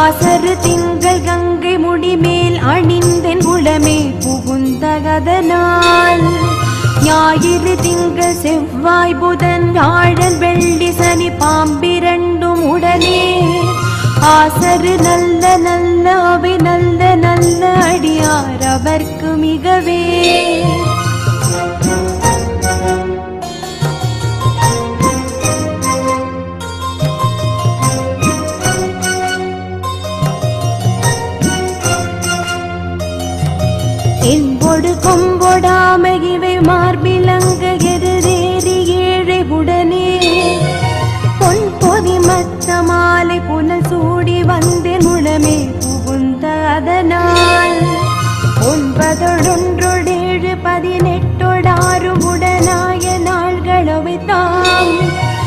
ஆசரு திங்கள் கங்கை முடிமேல் அணிந்தென் உளமே புகுந்தகதனால் ஞாயிறு திங்கள் செவ்வாய் புதன் வியாழன் வெள்ளி சனி பாம்பிரண்டும் உடனே ஆசரு நல்ல நல்ல அவை நல்ல நல்ல அடியார் அவர்க்கு மிகவே என்பொடு கொம்பொடாமகிவை மார்பிலங்க எருதேறி ஏழை உடனே பொன் பொதி மத்த மாலை புனல் சூடி வந்தேன் உளமே புகுந்த அதனால் 9 11 17